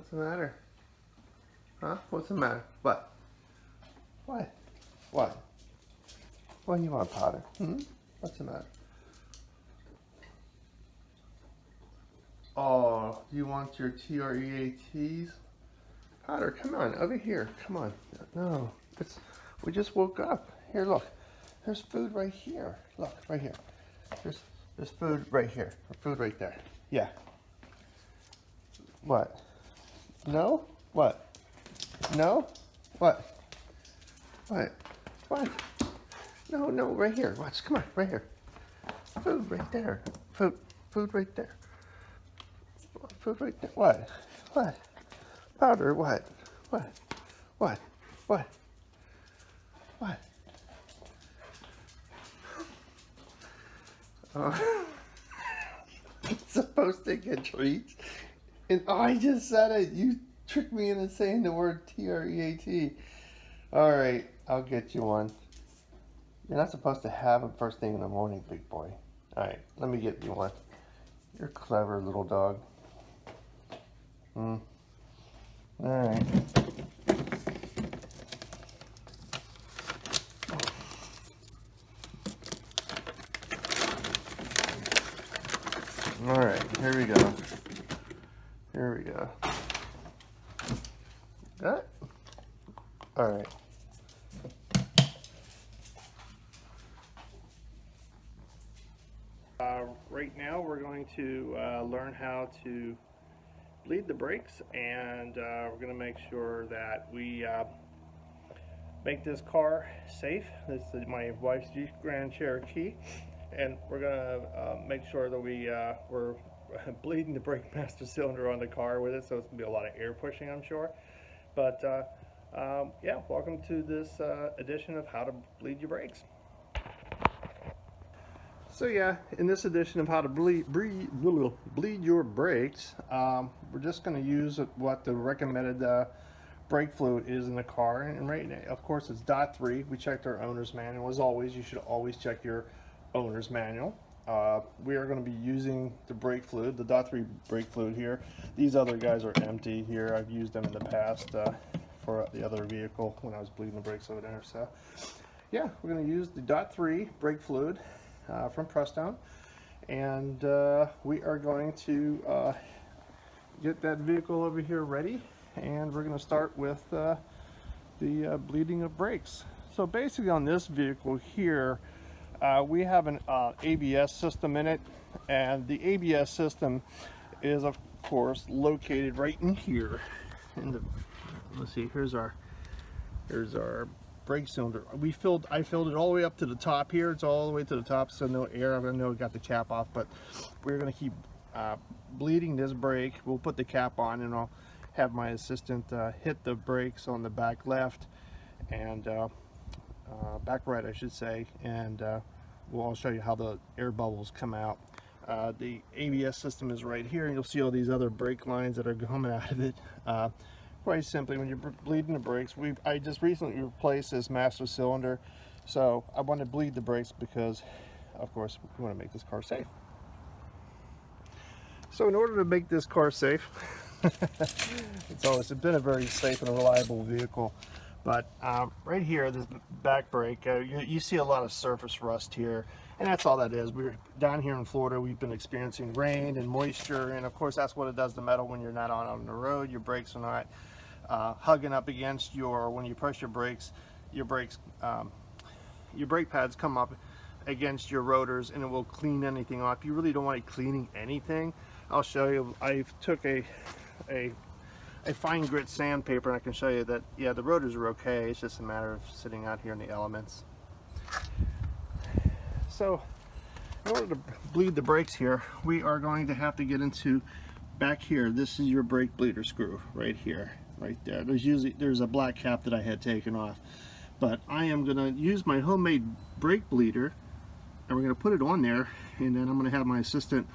What's the matter? Huh? What's the matter? What? What? What? What do you want, Potter? What's the matter? Oh, you want your TREATs? Potter, come on, over here. Come on. No, we just woke up. Here, look. There's food right here. Look, right here. There's food right here. Food right there. Yeah. What? No? What? No? What? What? What? No, no, right here. Watch, come on, right here. Food right there. Food right there. Food right there. What? What? Powder, what? What? What? What? What? It's supposed to get treats. And I just said it. You tricked me into saying the word TREAT. Alright, I'll get you one. You're not supposed to have them first thing in the morning, big boy. Alright, let me get you one. You're a clever little dog. Alright. Alright, here we go. Here we go. Got it? Alright. Right now we're going to learn how to bleed the brakes, and we're going to make sure that we make this car safe. This is my wife's Jeep Grand Cherokee, and we're going to make sure that we're bleeding the brake master cylinder on the car with it, so it's going to be a lot of air pushing, I'm sure. But yeah, welcome to this edition of how to bleed your brakes. So yeah, in this edition of how to bleed your brakes, we're just going to use what the recommended brake fluid is in the car. And right now, of course, it's .3. We checked our owner's manual. As always, you should always check your owner's manual. We are going to be using the brake fluid, the .3 brake fluid here. These other guys are empty here. I've used them in the past for the other vehicle when I was bleeding the brakes over there. So yeah, we're going to use the .3 brake fluid from Prestone, and we are going to get that vehicle over here ready, and we're going to start with the bleeding of brakes. So basically on this vehicle here, we have an ABS system in it, and the ABS system is of course located right in here in the, let's see, here's our brake cylinder. I filled it all the way up to the top here. It's all the way to the top, so no air. I know we got the cap off, but we're going to keep bleeding this brake. We'll put the cap on, and I'll have my assistant hit the brakes on the back left and back right, I should say, and I'll show you how the air bubbles come out. The ABS system is right here, and you'll see all these other brake lines that are coming out of it. Quite simply, when you're bleeding the brakes, I just recently replaced this master cylinder, so I want to bleed the brakes because, of course, we want to make this car safe. So in order to make this car safe, it's been a very safe and reliable vehicle, but right here, this back brake, you see a lot of surface rust here, and that's all that is. We're down here in Florida. We've been experiencing rain and moisture, and of course that's what it does to metal when you're not on the road. Your brakes are not hugging up against when you press your brakes, your brake pads come up against your rotors, and it will clean anything off. You really don't want it cleaning anything. I'll show you. I took a fine grit sandpaper, and I can show you that, yeah, the rotors are okay. It's just a matter of sitting out here in the elements. So in order to bleed the brakes here, we are going to have to get into back here. This is your brake bleeder screw right here, right there. There's a black cap that I had taken off, but I am going to use my homemade brake bleeder, and we're going to put it on there, and then I'm going to have my assistant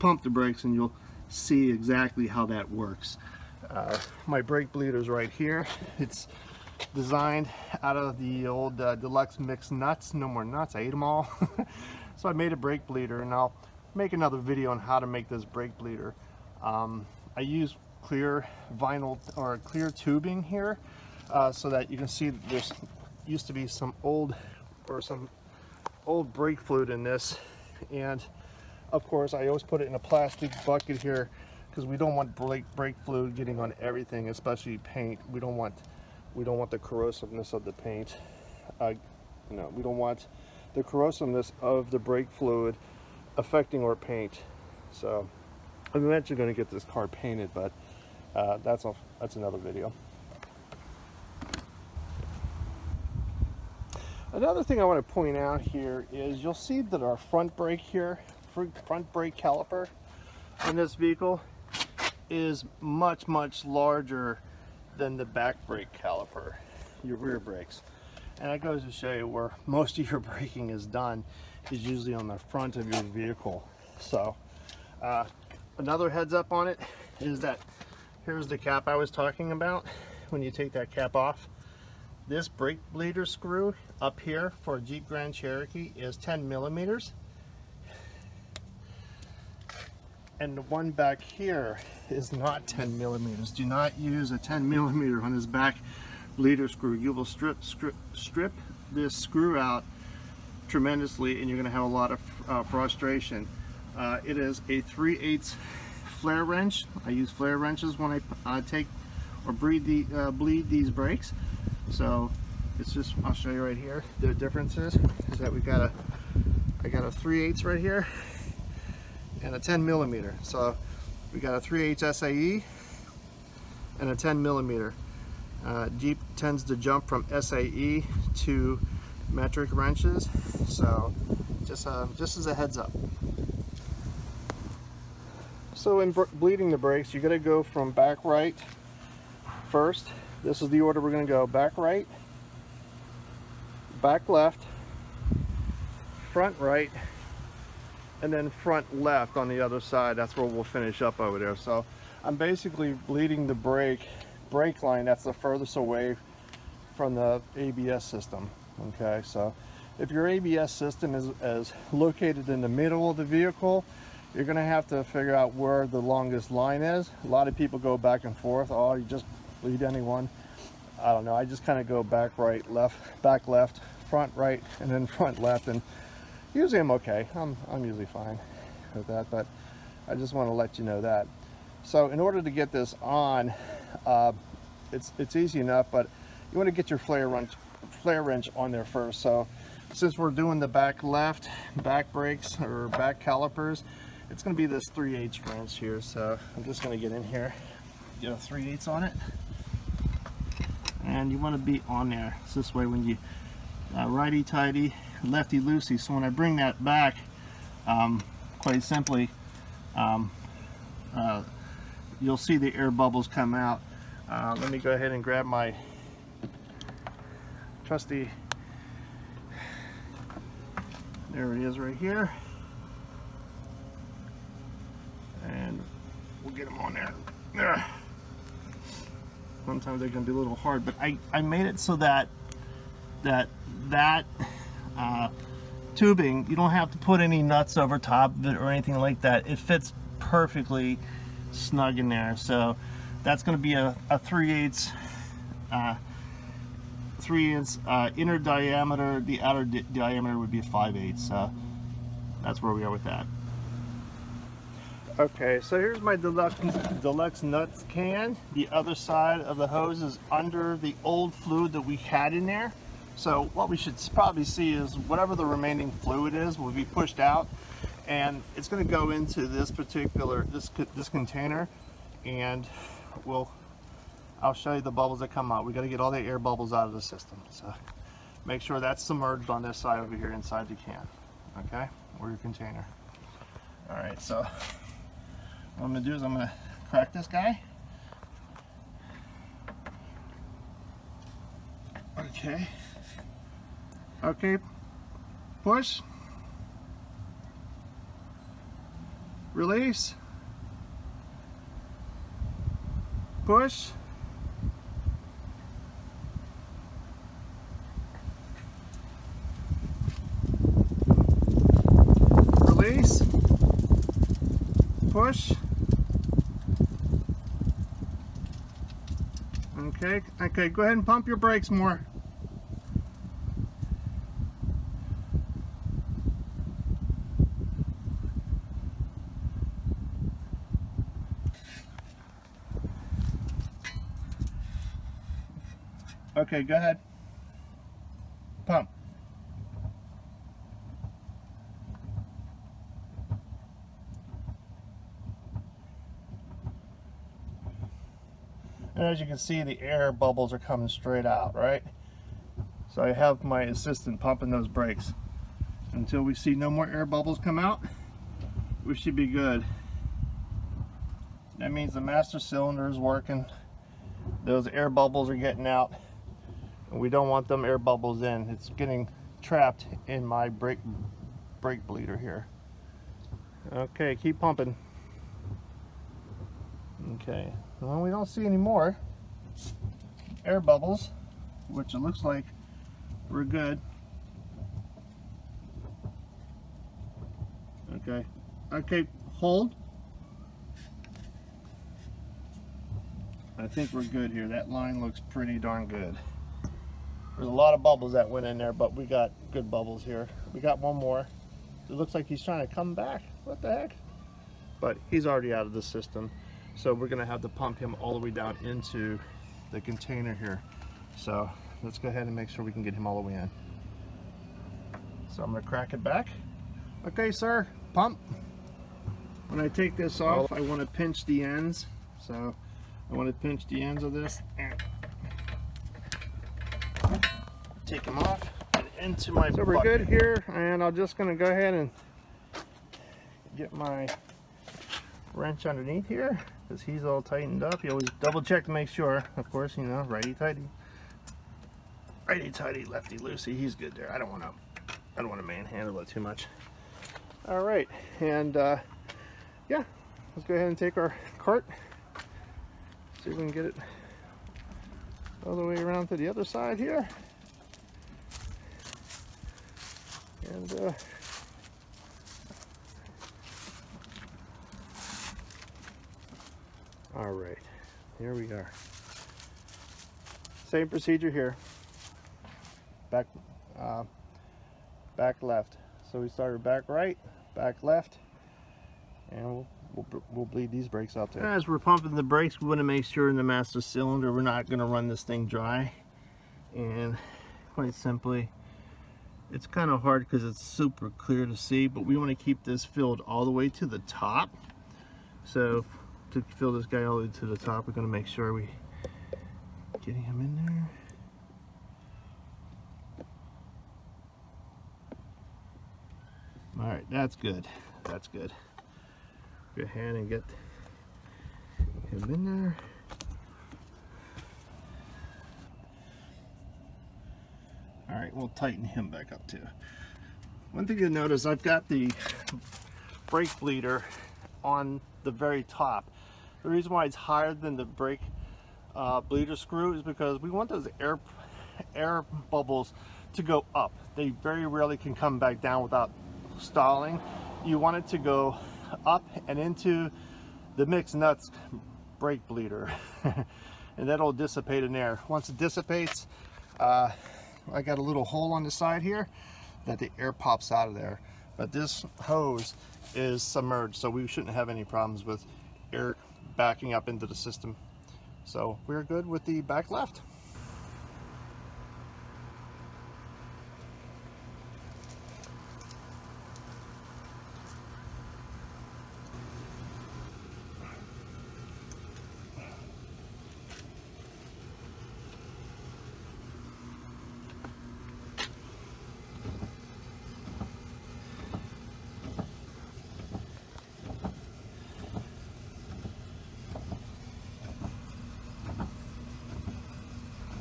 pump the brakes, and you'll see exactly how that works. My brake bleeder is right here. It's designed out of the old deluxe mixed nuts. No more nuts, I ate them all. So I made a brake bleeder, and I'll make another video on how to make this brake bleeder. I use clear vinyl or clear tubing here, so that you can see that there's used to be some old brake fluid in this. And of course I always put it in a plastic bucket here because we don't want brake fluid getting on everything, especially paint. We don't want the corrosiveness of the paint. We don't want the corrosiveness of the brake fluid affecting our paint. So I'm eventually going to get this car painted, but that's another video. Another thing I want to point out here is you'll see that our front brake here, front brake caliper in this vehicle is much larger than the back brake caliper, your rear brakes. And that goes to show you where most of your braking is done, is usually on the front of your vehicle. So another heads up on it is that here's the cap I was talking about. When you take that cap off, this brake bleeder screw up here for a Jeep Grand Cherokee is 10 millimeters. And the one back here is not 10 millimeters. Do not use a 10 millimeter on this back bleeder screw. You will strip this screw out tremendously, and you're going to have a lot of frustration. It is a 3/8 flare wrench. I use flare wrenches when I take or bleed these brakes. So it's just, I'll show you right here. The difference is that I got a 3/8 right here and a 10 millimeter. So we got a 3/8 SAE and a 10 millimeter. Jeep tends to jump from SAE to metric wrenches, so just as a heads up. So in bleeding the brakes, you got to go from back right first. This is the order we're going to go: back right, back left, front right, and then front left on the other side. That's where we'll finish up over there. So I'm basically bleeding the brake line that's the furthest away from the ABS system. Okay, so if your ABS system is located in the middle of the vehicle, you're going to have to figure out where the longest line is. A lot of people go back and forth. Oh, you just bleed anyone. I don't know. I just kind of go back right, left, back left, front right, and then front left, and usually I'm okay. I'm usually fine with that, but I just want to let you know that. So in order to get this on, it's easy enough, but you want to get your flare wrench on there first. So since we're doing the back left, back brakes or back calipers, it's going to be this 3/8 wrench here. So I'm just going to get in here, get a 3/8 on it, and you want to be on there. So this way when you righty tighty, lefty loosey. So when I bring that back, quite simply, you'll see the air bubbles come out. Let me go ahead and grab my trusty, there it is right here, and we'll get them on there. Sometimes they can be a little hard, but I made it so that tubing, you don't have to put any nuts over top of it or anything like that. It fits perfectly snug in there. So that's going to be a 3/8 inner diameter. The outer diameter would be a 5/8. So that's where we are with that. Okay, so here's my deluxe nuts can. The other side of the hose is under the old fluid that we had in there. So what we should probably see is whatever the remaining fluid is will be pushed out, and it's going to go into this particular this container, and I'll show you the bubbles that come out. We got to get all the air bubbles out of the system. So make sure that's submerged on this side over here inside the can. Okay, or your container. All right, so what I'm going to do is I'm going to crack this guy. Okay. Okay, push, release, push, release, push, Okay, go ahead and pump your brakes more. Okay, go ahead. Pump. And as you can see, the air bubbles are coming straight out, right? So I have my assistant pumping those brakes. Until we see no more air bubbles come out, we should be good. That means the master cylinder is working. Those air bubbles are getting out. And we don't want them air bubbles in. It's getting trapped in my brake bleeder here. Okay, keep pumping. Okay, well, we don't see any more air bubbles, which it looks like we're good. Okay, hold. I think we're good here. That line looks pretty darn good. There's a lot of bubbles that went in there, but we got good bubbles here. We got one more. It looks like he's trying to come back. What the heck? But he's already out of the system. So we're gonna have to pump him all the way down into the container here. So let's go ahead and make sure we can get him all the way in. So I'm gonna crack it back. Okay, sir, pump. When I take this off, I wanna pinch the ends. So I wanna pinch the ends of this and take them off and into my bucket. So we're good here, and I'm just gonna go ahead and get my wrench underneath here, because he's all tightened up. You always double check to make sure, of course, you know, righty tighty, lefty loosey. He's good there. I don't want to manhandle it too much. All right, and yeah, let's go ahead and take our cart, see if we can get it all the way around to the other side here, and all right, here we are. Same procedure here. Back left. So we started back right, back left, and we'll bleed these brakes out there. As we're pumping the brakes, we want to make sure in the master cylinder we're not going to run this thing dry. And quite simply, it's kind of hard because it's super clear to see, but we want to keep this filled all the way to the top. So to fill this guy all the way to the top, we're going to make sure we getting him in there. All right, that's good. That's good. Go ahead and get him in there. All right, we'll tighten him back up too. One thing you'll notice, I've got the brake bleeder on the very top. The reason why it's higher than the brake bleeder screw is because we want those air bubbles to go up. They very rarely can come back down without stalling. You want it to go up and into the mixed nuts brake bleeder, and that'll dissipate in there. Once it dissipates, I got a little hole on the side here that the air pops out of there, but this hose is submerged, so we shouldn't have any problems with air backing up into the system. So we're good with the back left.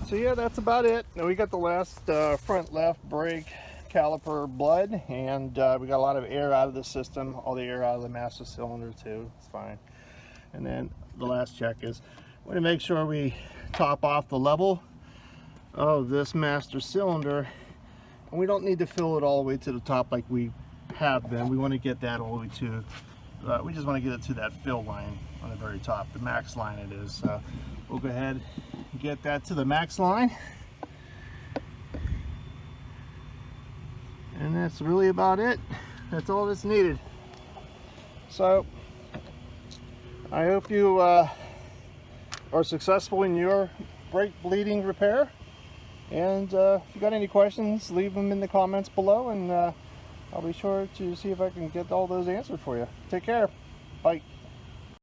So yeah, that's about it. Now we got the last front left brake caliper blood, and we got a lot of air out of the system, all the air out of the master cylinder too. It's fine. And then the last check is we want to make sure we top off the level of this master cylinder, and we don't need to fill it all the way to the top like we have been. We want to get that all the way to we just want to get it to that fill line on the very top, the max line it is. So we'll go ahead and get that to the max line. And that's really about it. That's all that's needed. So I hope you are successful in your brake bleeding repair. And if you got any questions, leave them in the comments below, and I'll be sure to see if I can get all those answered for you. Take care. Bye.